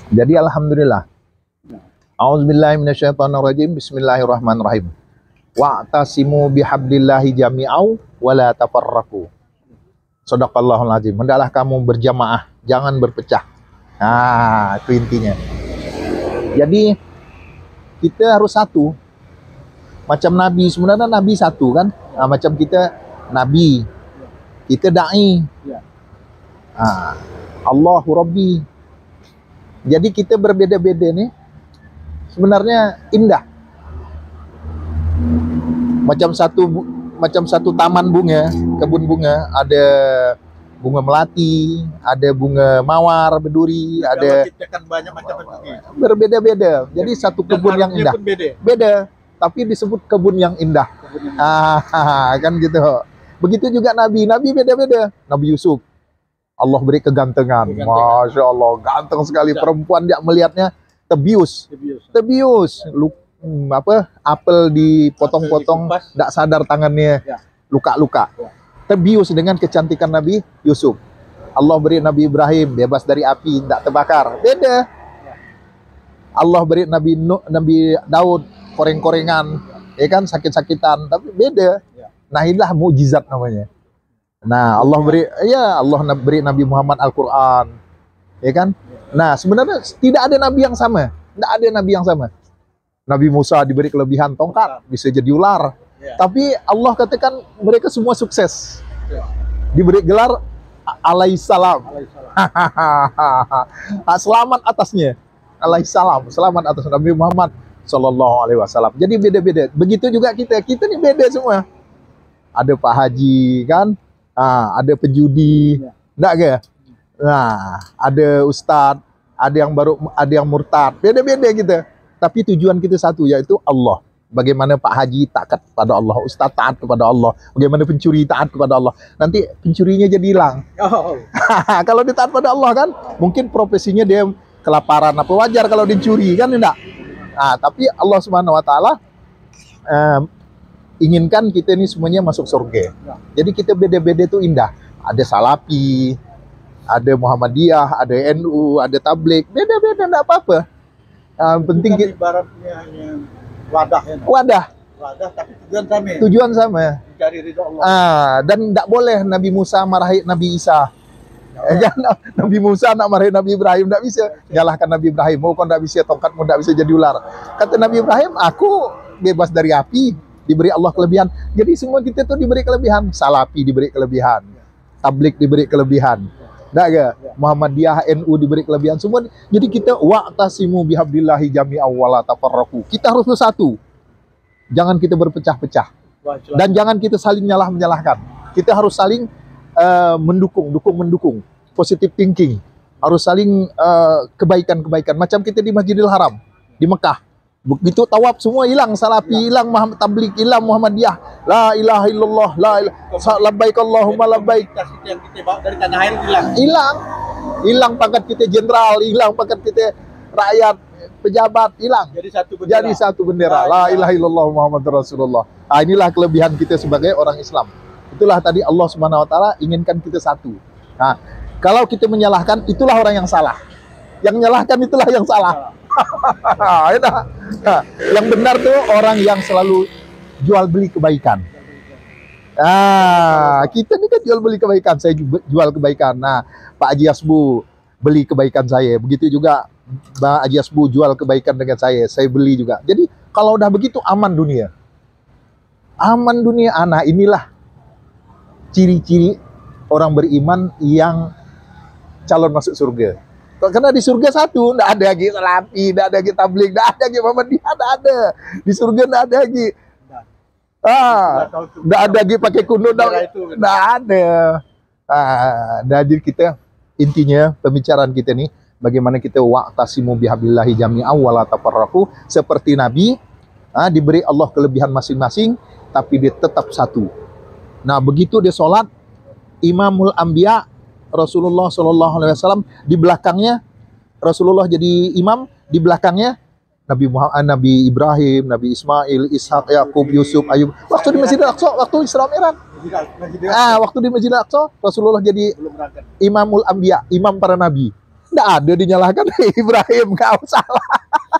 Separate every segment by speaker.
Speaker 1: Jadi alhamdulillah. A'udzubillahi minasyaitonirrajim. Bismillahirrahmanirrahim. Wa'tasimu bihablillahi jami'au wa la tafarraqu. Shadaqallahul azim. Hendaklah kamu berjamaah, jangan berpecah. Nah, itu intinya. Jadi kita harus satu. Macam Nabi, sebenarnya Nabi satu kan? Nah, macam kita Nabi, kita da'i. Allahu Rabbi. Jadi kita berbeda-beda nih sebenarnya indah. Macam satu taman bunga, kebun bunga, ada bunga melati, ada bunga mawar, berduri, ada
Speaker 2: banyak macam bunga.
Speaker 1: Berbeda-beda. Jadi satu kebun yang indah. Beda, tapi disebut kebun yang indah. Kan gitu. Begitu juga Nabi beda-beda. Nabi Yusuf, Allah beri kegantengan. Masya Allah, ganteng sekali. Perempuan dia melihatnya tebius. Apel dipotong-potong, tidak sadar tangannya, luka-luka. Terbius dengan kecantikan Nabi Yusuf. Allah beri Nabi Ibrahim bebas dari api, tidak terbakar. Beda. Allah beri Nabi Daud koreng-korengan, ya kan, sakit-sakitan, tapi beda. Nah, inilah mukjizat namanya. Nah, Allah beri Nabi Muhammad Al-Quran, ya kan? Nah, sebenarnya tidak ada nabi yang sama. Tidak ada nabi yang sama. Nabi Musa diberi kelebihan tongkat, bisa jadi ular. Tapi Allah katakan mereka semua sukses. Diberi gelar alaihissalam. Selamat atasnya. Alaihissalam, selamat atas Nabi Muhammad Sallallahu Alaihi Wasallam. Jadi beda-beda. Begitu juga kita nih beda semua. Ada Pak Haji kan? Ada penjudi, enggak ke? Nah, ada ustadz, ada yang murtad, beda-beda kita. Tapi tujuan kita satu, yaitu Allah. Bagaimana Pak Haji taat kepada Allah, ustadz taat kepada Allah, bagaimana pencuri taat kepada Allah. Nanti pencurinya jadi hilang. Kalau dia taat pada Allah kan, mungkin profesinya dia kelaparan, apa wajar kalau dicuri kan, enggak? Nah, tapi Allah Subhanahu Wa Taala inginkan kita ini semuanya masuk surga. Jadi kita beda-beda itu indah. Ada Salafi, ada Muhammadiyah, ada NU, ada Tabligh, beda-beda, enggak apa-apa. Penting kita
Speaker 2: ibaratnya hanya wadah ya.
Speaker 1: Wadah,
Speaker 2: tapi tujuan sama.
Speaker 1: Tujuan sama.
Speaker 2: Mencari ridho Allah.
Speaker 1: Dan enggak boleh Nabi Musa marahi Nabi Isa. Nabi Musa nak marahi Nabi Ibrahim, enggak bisa. Nyalahkan Nabi Ibrahim, kau enggak bisa, tongkatmu enggak bisa jadi ular. Kata Nabi Ibrahim, aku bebas dari api, diberi Allah kelebihan. Jadi semua kita tuh diberi kelebihan. Salafi diberi kelebihan, Tabligh diberi kelebihan, enggak ke? Muhammadiyah, NU diberi kelebihan semua. Jadi kita wa'tasimu bihablillahi jami'an wa la tafarraqu. Kita harus bersatu. Jangan kita berpecah-pecah. Dan jangan kita saling menyalahkan. Kita harus saling mendukung. Positive thinking. Harus saling kebaikan-kebaikan. Macam kita di Masjidil Haram, di Mekah. Begitu tawaf semua hilang Salafi, hilang Tabligh, hilang Muhammadiyah. La ilaha illallah, la ilaha labbaik Allahumma labbaik.
Speaker 2: Yang kita bawa dari tanah air
Speaker 1: Hilang pangkat kita jenderal, hilang pangkat kita rakyat, pejabat, hilang. Jadi satu bendera. La ilaha illallah Muhammadur Rasulullah. Nah, inilah kelebihan kita sebagai orang Islam. Itulah tadi Allah Subhanahu Wa Taala inginkan kita satu. Nah, kalau kita menyalahkan, itulah orang yang salah. Yang menyalahkan itulah yang salah. Yang benar tuh orang yang selalu jual beli kebaikan. Kita ini kan jual beli kebaikan. Saya jual kebaikan. Nah, Pak Haji Asbu beli kebaikan saya. Begitu juga Pak Haji Asbu jual kebaikan dengan saya beli juga. Jadi kalau udah begitu aman dunia. Aman dunia. Nah, inilah ciri-ciri orang beriman yang calon masuk surga. Karena di surga satu, enggak ada lagi Salafi, enggak ada lagi Tabligh, enggak ada lagi Muhammadiyah, enggak ada. Di surga enggak ada lagi. Enggak ada lagi pakai kunut, enggak ada. Jadi kita intinya pembicaraan kita nih, bagaimana kita wa'tasimu bihablillahi jami'an wa la tafarraqu, seperti Nabi diberi Allah kelebihan masing-masing, tapi dia tetap satu. Nah, begitu dia sholat, Imamul Anbiya Rasulullah Shallallahu Alaihi Wasallam, di belakangnya Rasulullah jadi imam, di belakangnya Nabi Muhammad, Nabi Ibrahim, Nabi Ismail, Ishak, Yakub, Yusuf, Ayub. Waktu di Masjidil Aqsa, waktu Isra Mi'raj. Waktu di Masjid Al-Aqsa Rasulullah jadi
Speaker 2: Belum berangkat.
Speaker 1: Imamul Anbiya, imam para nabi. Nggak ada dinyalahkan Ibrahim, kau salah.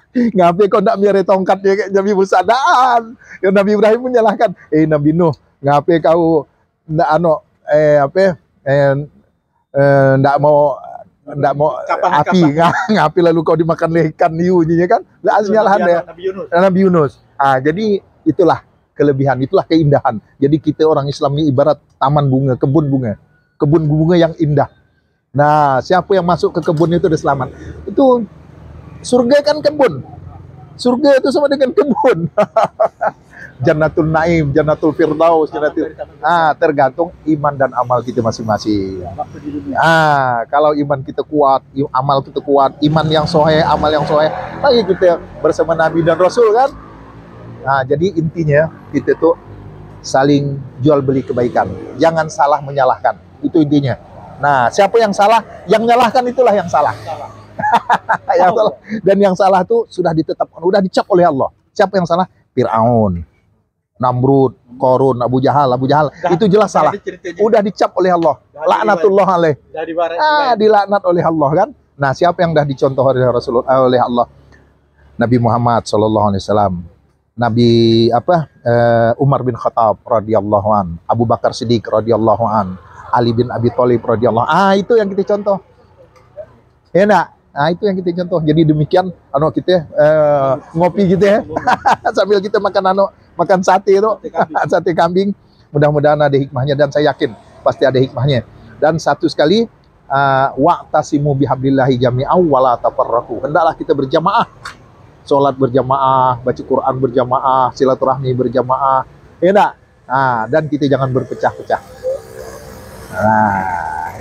Speaker 1: Ngapain kau nak miare tongkatnya kayak Nabi Musa? Daan. Yang Nabi Ibrahim menyalahkan, Nabi Nuh, ngapain kau ndak ndak mau api, ngapain lalu kau dimakan oleh ikan hiu kan? Nggak nyalahan ya. Nabi Yunus. Jadi itulah kelebihan, itulah keindahan. Jadi kita orang Islam ini ibarat taman bunga, kebun bunga yang indah. Nah, siapa yang masuk ke kebun itu udah selamat. Itu surga kan kebun. Surga itu sama dengan kebun. Jannatul Naim, Jannatul Firdaus, tergantung iman dan amal kita masing-masing. Kalau iman kita kuat, amal kita kuat, iman yang soleh, amal yang soleh, lagi kita bersama Nabi dan Rasul kan. Jadi intinya kita tuh saling jual beli kebaikan. Jangan salah menyalahkan. Itu intinya. Nah, siapa yang salah? Yang menyalahkan itulah yang salah. Yang salah. Dan yang salah tuh sudah ditetapkan, sudah dicap oleh Allah. Siapa yang salah? Fir'aun, Namrud, Korun, Abu Jahal. Itu jelas salah. Udah dicap oleh Allah. Laknatullah alaih. Dilaknat oleh Allah kan. Nah, siapa yang dah dicontoh oleh Rasulullah, oleh Allah? Nabi Muhammad SAW. Nabi Umar bin Khattab radhiyallahu an, Abu Bakar Siddiq radhiyallahu an, Ali bin Abi Thalib radhiyallahu itu yang kita contoh. Ya nak? Itu yang kita contoh. Jadi demikian kita ngopi gitu ya. Sambil kita makan sate itu, sate kambing. Mudah-mudahan ada hikmahnya dan saya yakin pasti ada hikmahnya. Dan satu sekali wa'tasimu bihablillahi jami'an wa la tafarraqu. Hendaklah kita berjamaah. Salat berjamaah, baca Quran berjamaah, silaturahmi berjamaah. Ya nak? Dan kita jangan berpecah-pecah.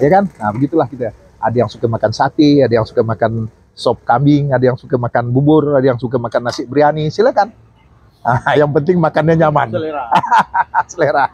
Speaker 1: Ya kan? Begitulah kita. Ada yang suka makan sate, ada yang suka makan sop kambing, ada yang suka makan bubur, ada yang suka makan nasi biryani. Silakan. Yang penting makannya nyaman. Selera.